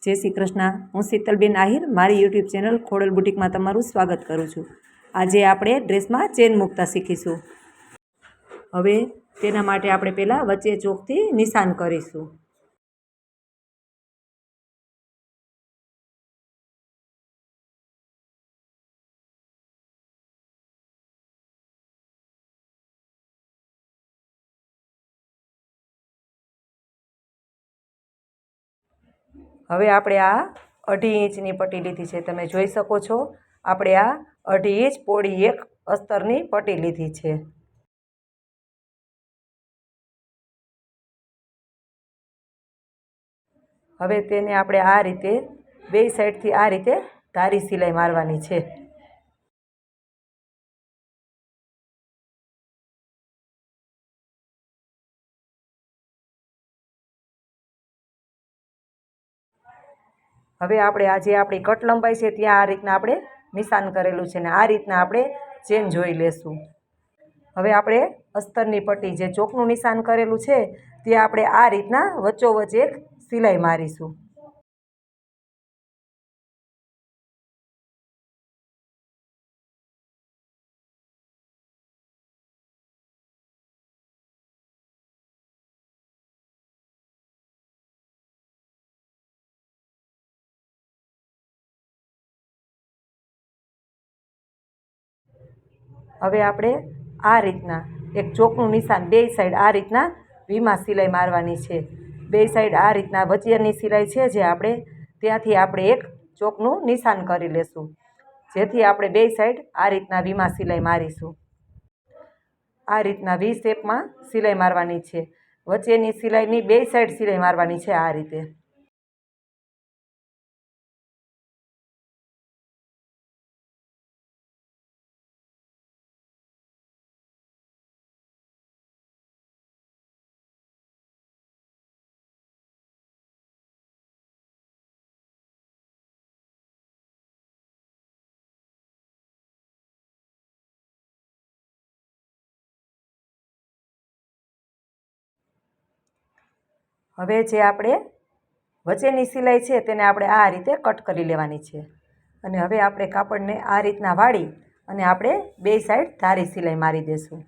જય શ્રી કૃષ્ણ। હું શીતલબેન આહિર મારી યુટ્યુબ ચેનલ ખોડલ બુટીકમાં તમારું સ્વાગત કરું છું। આજે આપણે ડ્રેસમાં ચેન મૂકતા શીખીશું। હવે તેના માટે આપણે પહેલાં વચ્ચે ચોકથી નિશાન કરીશું। હવે આપણે આ 2.5 ઇંચની પટ્ટી લીધી છે। તમે જોઈ શકો છો આપણે આ 2.5 ઇંચ પોળી એક અસ્તરની પટ્ટી લીધી છે। હવે તેને આપણે આ રીતે બે સાઈડથી આ રીતે ધારી સિલાઈ મારવાની છે। હવે આપણે આજે આપણી કટ લંબાઈ છે ત્યાં આ રીતના આપણે નિશાન કરેલું છે ને આ રીતના આપણે ચેન જોઈ લેશું। હવે આપણે અસ્તરની પટ્ટી જે ચોકનું નિશાન કરેલું છે ત્યાં આપણે આ રીતના વચ્ચોવચ્ચ એક સિલાઈ મારીશું। હવે આપણે આ રીતના એક ચોકનું નિશાન બે સાઈડ આ રીતના વીમાં સિલાઈ મારવાની છે। બે સાઈડ આ રીતના વચ્ચેની સિલાઈ છે જે આપણે ત્યાંથી આપણે એક ચોકનું નિશાન કરી લેશું, જેથી આપણે બે સાઈડ આ રીતના વીમાં સિલાઈ મારીશું। આ રીતના વી શેપમાં સિલાઈ મારવાની છે। વચ્ચેની સિલાઈની બે સાઈડ સિલાઈ મારવાની છે આ રીતે। હવે જે આપણે વચ્ચેની સિલાઈ છે તેને આપણે આ રીતે કટ કરી લેવાની છે અને હવે આપણે કાપડને આ રીતના વાળી અને આપણે બે સાઈડ ધારી સિલાઈ મારી દઈશું।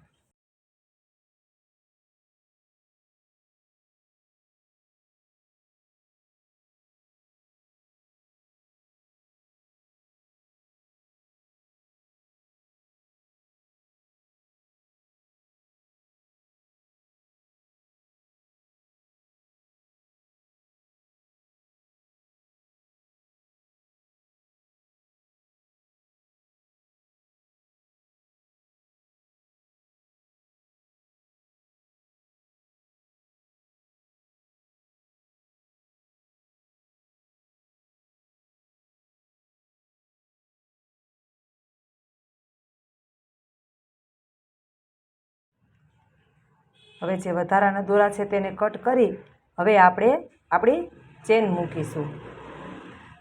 હવે જે વધારાના દોરા છે તેને કટ કરી હવે આપણે આપણી ચેન મૂકીશું।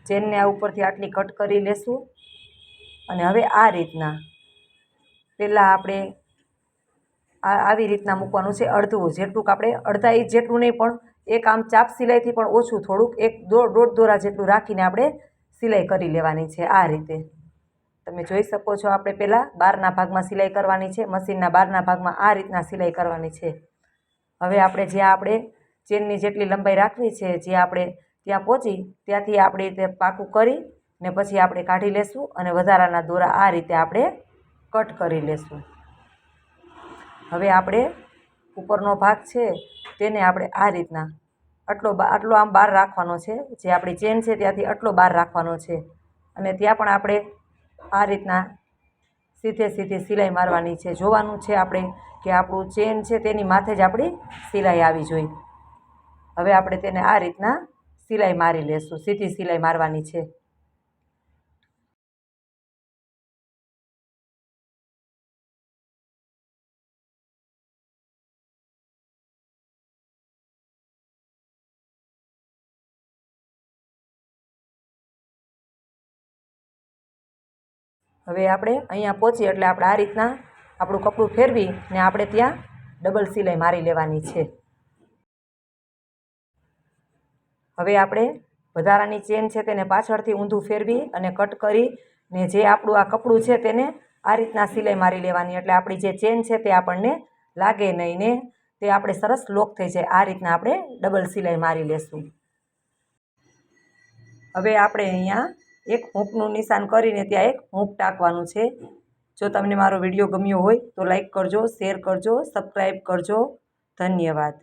ચેનને આ ઉપરથી આટલી કટ કરી લેશું અને હવે આ રીતના પહેલાં આપણે આવી રીતના મૂકવાનું છે। અડધું જેટલું આપણે અડધા ઇંચ જેટલું નહીં પણ એક આમ ચાપ સિલાઈથી પણ ઓછું થોડુંક એક દોઢ દોરા જેટલું રાખીને આપણે સિલાઈ કરી લેવાની છે આ રીતે। તમે જોઈ શકો છો આપણે પહેલાં બહારના ભાગમાં સિલાઈ કરવાની છે, મશીનના બહારના ભાગમાં આ રીતના સિલાઈ કરવાની છે। હવે આપણે જ્યાં આપણે ચેનની જેટલી લંબાઈ રાખવી છે જે આપણે ત્યાં પહોંચી ત્યાંથી આપણે તે પાકું કરી ને પછી આપણે કાઢી લેશું અને વધારાના દોરા આ રીતે આપણે કટ કરી લેશું। હવે આપણે ઉપરનો ભાગ છે તેને આપણે આ રીતના આટલો આમ બહાર રાખવાનો છે, જે આપણી ચેન છે ત્યાંથી આટલો બહાર રાખવાનો છે અને ત્યાં પણ આપણે આ રીતના સીધે સિલાઈ મારવાની છે। જોવાનું છે આપણે કે આપણું ચેન છે તેની માથે જ આપણી સિલાઈ આવી જોઈએ। હવે આપણે તેને આ રીતના સિલાઈ મારી લેશું, સીધી સિલાઈ મારવાની છે। હવે આપણે અહીંયા પહોંચીએ એટલે આપણે આ રીતના આપણું કપડું ફેરવી ને આપણે ત્યાં ડબલ સિલાઈ મારી લેવાની છે। હવે આપણે વધારાની ચેન છે તેને પાછળથી ઊંધું ફેરવી અને કટ કરી ને જે આપણું આ કપડું છે તેને આ રીતના સિલાઈ મારી લેવાની, એટલે આપણી જે ચેન છે તે આપણને લાગે નહીં ને તે આપણે સરસ લોક થઈ જાય. આ રીતના આપણે ડબલ સિલાઈ મારી લેશું. હવે આપણે અહીંયા એક હૂંકનું નિશાન કરીને ત્યાં એક હૂંક ટાંકવાનું છે. જો તમને મારો વિડીયો ગમ્યો હોય તો લાઈક કરજો, શેર કરજો, સબસ્ક્રાઈબ કરજો. ધન્યવાદ.